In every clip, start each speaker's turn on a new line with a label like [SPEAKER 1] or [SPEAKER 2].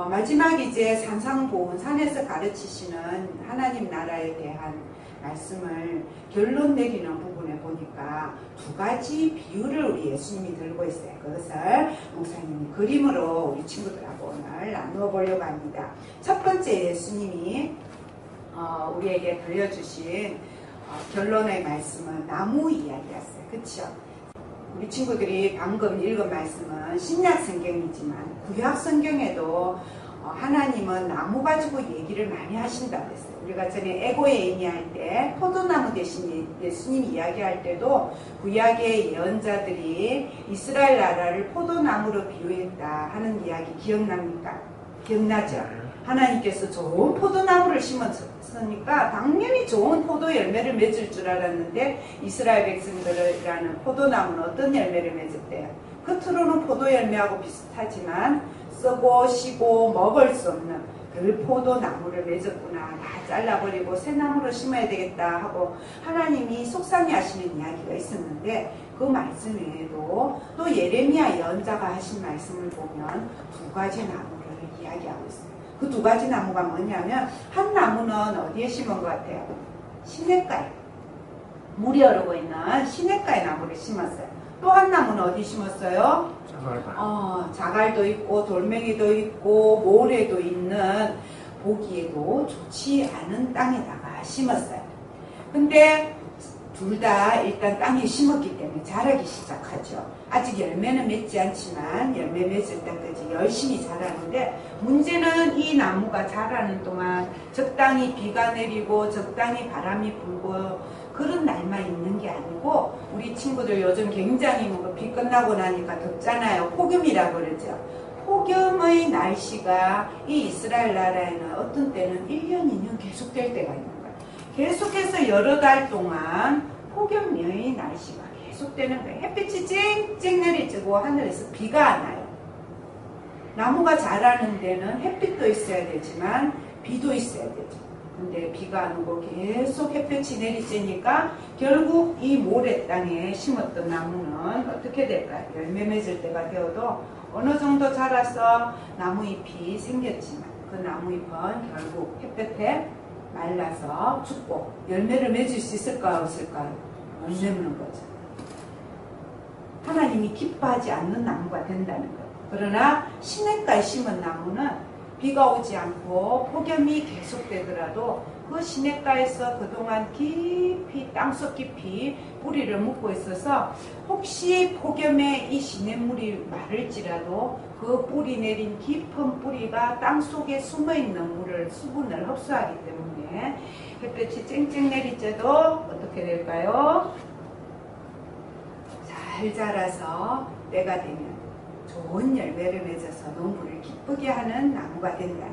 [SPEAKER 1] 마지막 이제 산상보훈 산에서 가르치시는 하나님 나라에 대한 말씀을 결론 내리는 부분에 보니까 두 가지 비유를 우리 예수님이 들고 있어요. 그것을 목사님이 그림으로 우리 친구들하고 오늘 나누어 보려고 합니다. 첫 번째 예수님이 우리에게 들려주신 결론의 말씀은 나무 이야기였어요. 그렇죠? 우리 친구들이 방금 읽은 말씀은 신약 성경이지만 구약 성경에도 하나님은 나무 가지고 얘기를 많이 하신다고 했어요. 우리가 전에 에고의 의미할 때 포도나무 대신 예수님 이야기할 때도 구약의 예언자들이 이스라엘 나라를 포도나무로 비유했다 하는 이야기 기억납니까? 기억나죠? 하나님께서 좋은 포도나무를 심었으니까 당연히 좋은 포도 열매를 맺을 줄 알았는데 이스라엘 백성들이라는 포도나무는 어떤 열매를 맺었대요? 겉으로는 포도 열매하고 비슷하지만 쓰고 쉬고 먹을 수 없는 그 포도나무를 맺었구나. 다 잘라버리고 새 나무로 심어야 되겠다 하고 하나님이 속상해 하시는 이야기가 있었는데 그 말씀 외에도 또 예레미야 예언자가 하신 말씀을 보면 두 가지 나무를 이야기하고 있어요. 그 두 가지 나무가 뭐냐면 한 나무는 어디에 심은 것 같아요? 시냇가에 물이 흐르고 있는 시냇가에 나무를 심었어요. 또 한 나무는 어디 심었어요? 자갈도 있고 돌멩이도 있고 모래도 있는 보기에도 좋지 않은 땅에다가 심었어요. 근데 둘 다 일단 땅에 심었기 때문에 자라기 시작하죠. 아직 열매는 맺지 않지만 열매 맺을 때까지 열심히 자라는데 문제는 이 나무가 자라는 동안 적당히 비가 내리고 적당히 바람이 불고 그런 날만 있는 게 아니고 우리 친구들 요즘 굉장히 비 끝나고 나니까 덥잖아요. 폭염이라고 그러죠. 폭염의 날씨가 이 이스라엘 나라에는 어떤 때는 1년, 2년 계속될 때가 있는 거예요. 계속해서 여러 달 동안 폭염의 날씨가 계속되는 거예요. 햇빛이 쨍쨍 내리쬐고 하늘에서 비가 안 와요. 나무가 자라는 데는 햇빛도 있어야 되지만 비도 있어야 되죠. 근데 비가 안 오고 계속 햇볕이 내리쬐니까 결국 이 모래 땅에 심었던 나무는 어떻게 될까요? 열매 맺을 때가 되어도 어느 정도 자라서 나무잎이 생겼지만 그 나무잎은 결국 햇볕에 말라서 죽고 열매를 맺을 수 있을까요? 없을까요? 못 맺는 거죠. 하나님이 기뻐하지 않는 나무가 된다는 거예요. 그러나 시냇가에 심은 나무는 비가 오지 않고 폭염이 계속되더라도 그 시냇가에서 그동안 깊이 땅속 깊이 뿌리를 묻고 있어서 혹시 폭염에 이 시냇물이 마를지라도 그 뿌리 내린 깊은 뿌리가 땅속에 숨어있는 물을 수분을 흡수하기 때문에 햇볕이 쨍쨍 내리쬐도 어떻게 될까요? 잘 자라서 때가 되면 좋은 열매를 맺어서 농부를 기쁘게 하는 나무가 된다.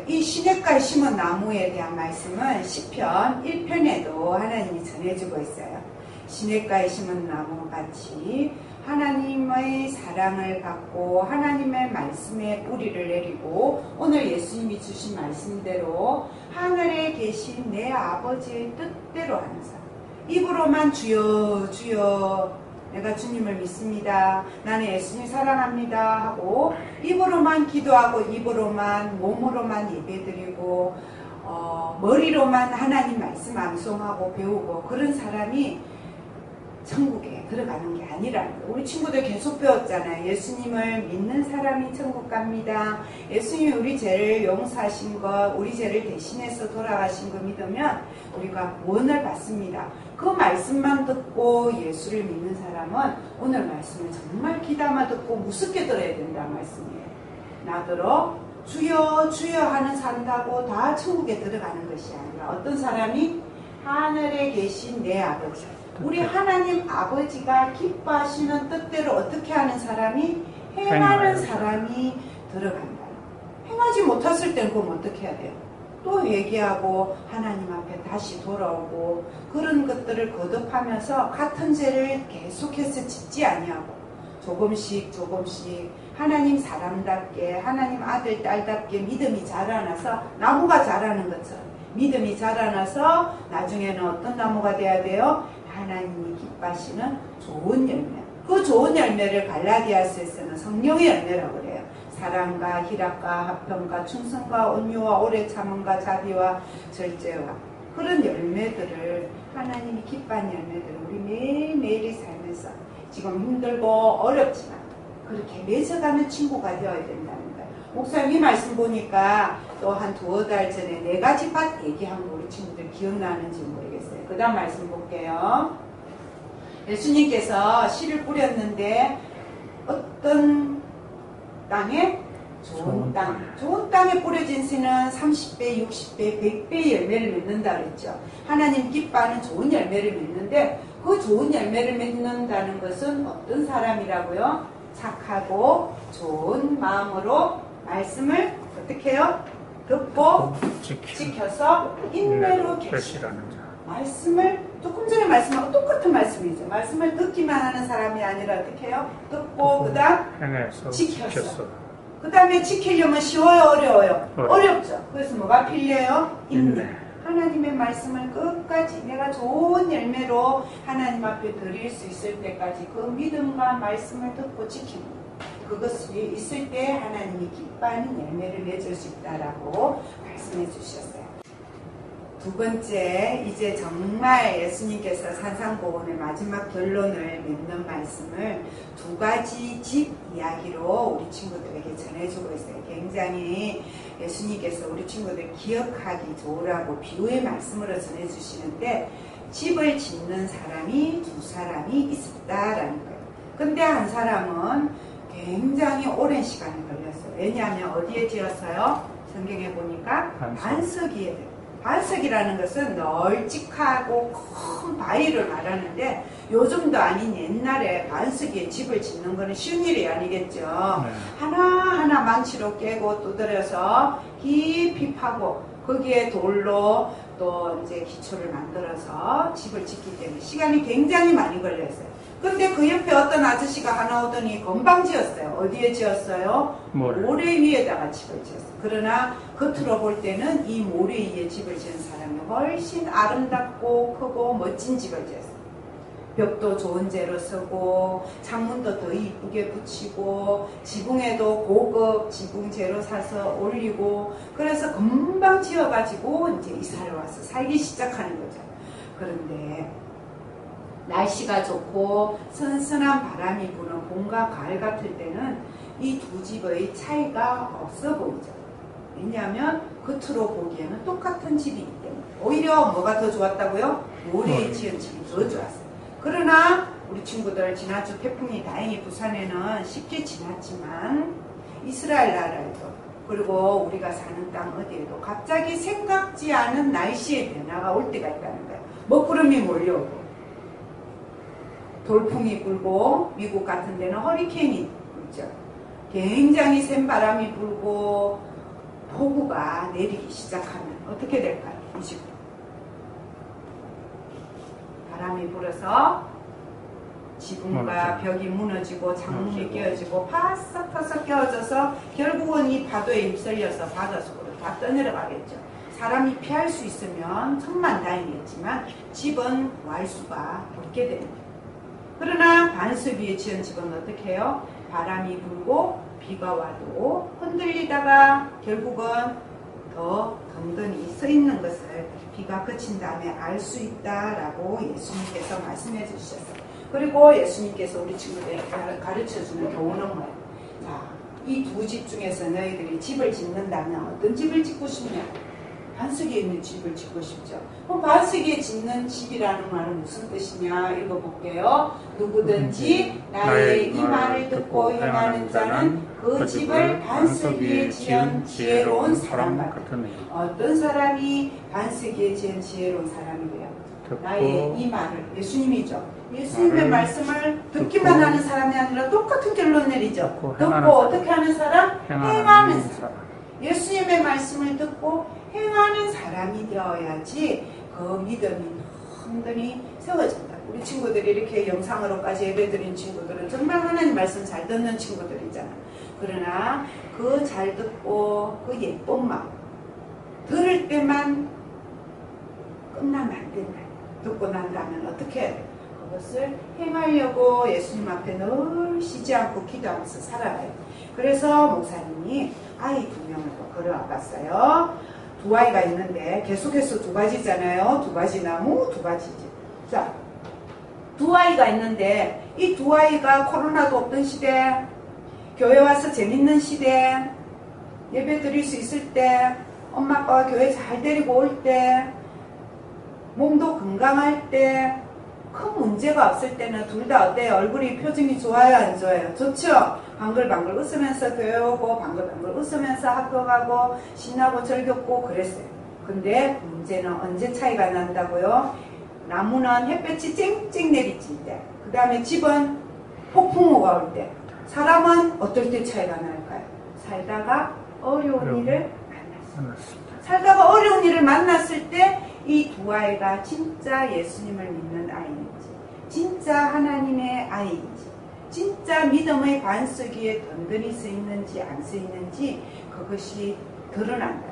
[SPEAKER 1] 이 시냇가에 심은 나무에 대한 말씀은 시편 1편에도 하나님이 전해주고 있어요. 시냇가에 심은 나무같이 하나님의 사랑을 받고 하나님의 말씀에 뿌리를 내리고 오늘 예수님이 주신 말씀대로 하늘에 계신 내 아버지의 뜻대로 하는 사람. 입으로만 주여 주여 내가 주님을 믿습니다. 나는 예수님 사랑합니다 하고 입으로만 기도하고 입으로만 몸으로만 예배드리고 머리로만 하나님 말씀 암송하고 배우고 그런 사람이 천국에 들어가는 게 아니라는 거예요. 우리 친구들 계속 배웠잖아요. 예수님을 믿는 사람이 천국 갑니다. 예수님이 우리 죄를 용서하신 것, 우리 죄를 대신해서 돌아가신 거 믿으면 우리가 구원을 받습니다. 그 말씀만 듣고 예수를 믿는 사람은 오늘 말씀을 정말 귀담아 듣고 무섭게 들어야 된다는 말씀이에요. 나더러 주여 주여 하는 산다고 다 천국에 들어가는 것이 아니라 어떤 사람이 하늘에 계신 내 아버지 우리 하나님 아버지가 기뻐하시는 뜻대로 어떻게 하는 사람이 행하는 사람이 들어간다. 행하지 못했을 때는 그럼 어떻게 해야 돼요? 또 회개하고 하나님 앞에 다시 돌아오고 그런 것들을 거듭하면서 같은 죄를 계속해서 짓지 아니하고 조금씩 하나님 사람답게 하나님 아들 딸답게 믿음이 자라나서 나무가 자라는 것처럼 믿음이 자라나서 나중에는 어떤 나무가 돼야 돼요? 하나님이 기뻐하시는 좋은 열매. 그 좋은 열매를 갈라디아서에서는 성령의 열매라고 그래요. 사랑과 희락과 화평과 충성과 온유와 오래 참음과 자비와 절제와 그런 열매들을 하나님이 기뻐하는 열매들을 우리 매일매일이 살면서 지금 힘들고 어렵지만 그렇게 맺어가는 친구가 되어야 된다는 거예요. 목사님 이 말씀 보니까 또 한 두어 달 전에 4가지 밭 얘기한 거 우리 친구들 기억나는지 모르겠어요. 그 다음 말씀 볼게요. 예수님께서 씨를 뿌렸는데 어떤 땅에? 좋은 땅. 좋은 땅에 뿌려진 씨는 30배, 60배, 100배 열매를 맺는다 그랬죠. 하나님 기뻐하는 좋은 열매를 맺는데 그 좋은 열매를 맺는다는 것은 어떤 사람이라고요? 착하고 좋은 마음으로 말씀을 어떻게 해요? 듣고 지켜서 인내로 계시라는 자. 말씀을 조금 전에 말씀하고 똑같은 말씀이죠. 말씀을 듣기만 하는 사람이 아니라 어떻게 해요? 듣고 그 다음 지켜서. 그 다음에 지키려면 쉬워요? 어려워요? 어렵죠. 그래서 뭐가 필요해요? 인내. 하나님의 말씀을 끝까지 내가 좋은 열매로 하나님 앞에 드릴 수 있을 때까지 그 믿음과 말씀을 듣고 지키는 거예요. 그것이 있을 때 하나님이 기뻐하는 열매를 맺을 수 있다라고 말씀해 주셨어요. 두 번째, 이제 정말 예수님께서 산상보훈의 마지막 결론을 맺는 말씀을 2가지 집 이야기로 우리 친구들에게 전해주고 있어요. 굉장히 예수님께서 우리 친구들 기억하기 좋으라고 비유의 말씀으로 전해주시는데 집을 짓는 사람이 2사람이 있었다라는 거예요. 근데 한 사람은 굉장히 오랜 시간이 걸렸어요. 왜냐하면 어디에 지었어요? 성경에 보니까 반석 위에. 반석이라는 것은 널찍하고 큰 바위를 말하는데 요즘도 아닌 옛날에 반석 위에 집을 짓는 것은 쉬운 일이 아니겠죠. 하나하나 망치로 깨고 두드려서 깊이 파고 거기에 돌로 또 이제 기초를 만들어서 집을 짓기 때문에 시간이 굉장히 많이 걸렸어요. 근데 그 옆에 어떤 아저씨가 하나 오더니 금방 지었어요. 어디에 지었어요? 모래 위에다가 집을 지었어요. 그러나 겉으로 볼 때는 이 모래 위에 집을 지은 사람이 훨씬 아름답고 크고 멋진 집을 지었어요. 벽도 좋은 재로 쓰고 창문도 더 이쁘게 붙이고 지붕에도 고급 지붕 재로 사서 올리고 그래서 금방 지어가지고 이제 이사를 와서 살기 시작하는 거죠. 그런데 날씨가 좋고 선선한 바람이 부는 봄과 가을 같을 때는 이 두 집의 차이가 없어 보이죠. 왜냐하면 겉으로 보기에는 똑같은 집이기 때문에 오히려 뭐가 더 좋았다고요? 모래에 지은 집이 더 좋았어요. 그러나 우리 친구들 지난주 태풍이 다행히 부산에는 쉽게 지났지만 이스라엘 나라에도 그리고 우리가 사는 땅 어디에도 갑자기 생각지 않은 날씨의 변화가 올 때가 있다는 거예요. 먹구름이 몰려오고 돌풍이 불고 미국 같은 데는 허리케인이 불죠. 굉장히 센 바람이 불고 폭우가 내리기 시작하면 어떻게 될까요? 이 집 바람이 불어서 지붕과 벽이 무너지고 창문이 깨어지고 파삭파삭 깨어져서 결국은 이 파도에 휩쓸려서 바닷속으로 다 떠내려가겠죠. 사람이 피할 수 있으면 천만다행이겠지만 집은 왈 수가 없게 됩니다. 그러나 반석 위에 지은 집은 어떻게 해요? 바람이 불고 비가 와도 흔들리다가 결국은 더 든든히 서 있는 것을 비가 그친 다음에 알 수 있다라고 예수님께서 말씀해 주셨어요. 그리고 예수님께서 우리 친구들에게 가르쳐주는 교훈은 뭐예요? 자, 이 두 집 중에서 너희들이 집을 짓는다면 어떤 집을 짓고 싶냐? 반석 위에 있는 집을 짓고 싶죠. 그럼 반석 위에 짓는 집이라는 말은 무슨 뜻이냐? 읽어볼게요. 누구든지 나의 이 말을 듣고 행하는 자는 그 집을 반석 위에 지은 지혜로운 사람 같으니. 어떤 사람이 반석 위에 지은 지혜로운 사람이래요? 나의 이 말을, 예수님이죠. 예수님의 말씀을 듣기만 하는 사람이 아니라 똑같은 결론 내리죠. 듣고 어떻게 하는 사람? 행하는 사람. 예수님의 말씀을 듣고 행하는 사람이 되어야지 그 믿음이 완전히 세워진다. 우리 친구들이 이렇게 영상으로까지 예배드린 친구들은 정말 하나님 말씀 잘 듣는 친구들이잖아. 그러나 그 잘 듣고 그 예쁜 마음 들을 때만 끝나면 안 된다. 듣고 난 다음에 어떻게 해야 돼? 그것을 행하려고 예수님 앞에 늘 쉬지 않고 기도하면서 살아가요. 그래서 목사님이 아이 2명을 또 걸어와 봤어요. 2아이가 있는데 계속해서 2가지잖아요. 2가지 나무 2가지지. 자, 2아이가 있는데 이 2아이가 코로나도 없던 시대, 교회 와서 재밌는 시대, 예배 드릴 수 있을 때, 엄마 아빠가 교회 잘 데리고 올 때, 몸도 건강할 때, 큰 문제가 없을 때는 둘 다 어때요? 얼굴이 표정이 좋아요? 안 좋아요? 좋죠? 방글방글 웃으면서 교회 오고 방글방글 웃으면서 학교 가고 신나고 즐겼고 그랬어요. 근데 문제는 언제 차이가 난다고요? 나무는 햇볕이 쨍쨍 내리칠 때, 그 다음에 집은 폭풍우가 올 때, 사람은 어떨 때 차이가 날까요? 살다가 어려운 일을 만났습니다. 살다가 어려운 일을 만났을 때 이 2아이가 진짜 예수님을 믿는 아이인지, 진짜 하나님의 아이인지, 진짜 믿음의 반석 위에 든든히 서 있는지 안 서 있는지 그것이 드러난다.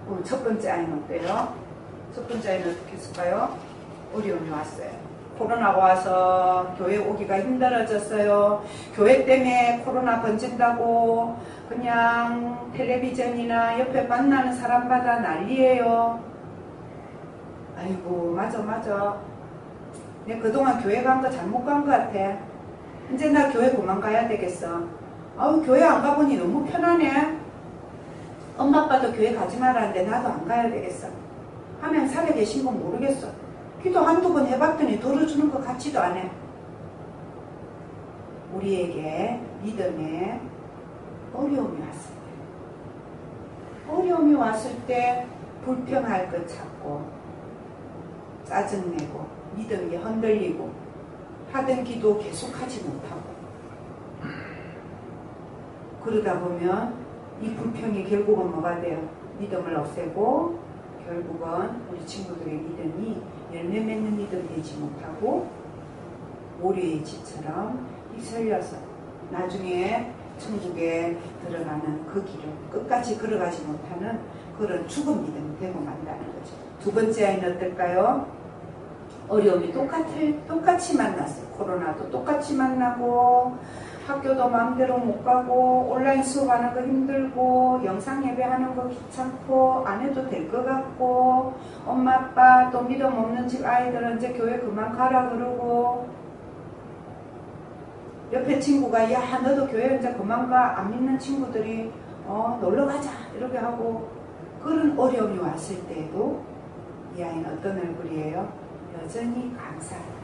[SPEAKER 1] 그럼 첫 번째 아이는 어때요? 첫 번째 아이는 어떻게 했을까요? 어려움이 왔어요. 코로나가 와서 교회 오기가 힘들어졌어요. 교회 때문에 코로나 번진다고 그냥 텔레비전이나 옆에 만나는 사람마다 난리예요. 아이고 맞아. 내가 그동안 교회 간 거 잘못 간 거 같아. 이제 나 교회 그만 가야 되겠어. 아우 교회 안 가보니 너무 편하네. 엄마 아빠도 교회 가지 말라는데 나도 안 가야 되겠어 하면 살아계신 건 모르겠어. 기도 한두 번 해봤더니 들어주는 것 같지도 않아. 우리에게 믿음에 어려움이 왔을 때, 어려움이 왔을 때 불평할 것 찾고 짜증내고 믿음이 흔들리고 하던 기도 계속하지 못하고 그러다 보면 이 불평이 결국은 뭐가 돼요? 믿음을 없애고 결국은 우리 친구들의 믿음이 열매 맺는 믿음 되지 못하고 오류의 집처럼 휘말려서 나중에 천국에 들어가는 그 길을 끝까지 걸어가지 못하는 그런 죽은 믿음이 되고 만다는 거죠. 두 번째 아이는 어떨까요? 어려움이 똑같이 만났어요. 코로나도 똑같이 만나고 학교도 마음대로 못 가고 온라인 수업하는 거 힘들고 영상 예배하는 거 귀찮고 안 해도 될 것 같고 엄마 아빠 또 믿음 없는 집 아이들은 이제 교회 그만 가라 그러고 옆에 친구가 야 너도 교회 이제 그만 가 안 믿는 친구들이 놀러 가자 이렇게 하고 그런 어려움이 왔을 때에도 이 아이는 어떤 얼굴이에요? 여전히 감사해요.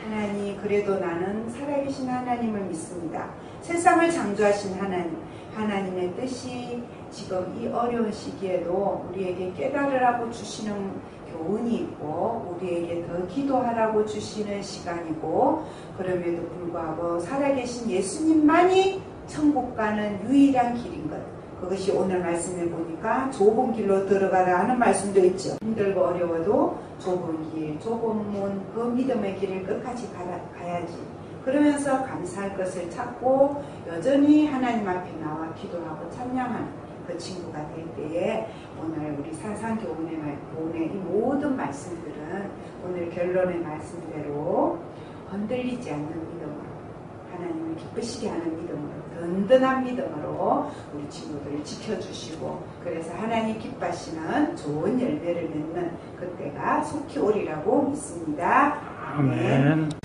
[SPEAKER 1] 하나님 그래도 나는 살아계신 하나님을 믿습니다. 세상을 창조하신 하나님, 하나님의 뜻이 지금 이 어려운 시기에도 우리에게 깨달으라고 주시는 교훈이 있고 우리에게 더 기도하라고 주시는 시간이고 그럼에도 불구하고 살아계신 예수님만이 천국 가는 유일한 길인 것. 그것이 오늘 말씀에 보니까 좁은 길로 들어가라 하는 말씀도 있죠. 힘들고 어려워도 좁은 길, 좁은 문, 그 믿음의 길을 끝까지 가야지. 그러면서 감사할 것을 찾고 여전히 하나님 앞에 나와 기도하고 찬양하는 그 친구가 될 때에 오늘 우리 산상교훈의 이 모든 말씀들은 오늘 결론의 말씀대로 흔들리지 않는 믿음으로 하나님을 기쁘시게 하는 믿음으로 든든한 믿음으로 우리 친구들을 지켜주시고 그래서 하나님 기뻐하시는 좋은 열매를 맺는 그때가 속히 오리라고 믿습니다.
[SPEAKER 2] 아멘.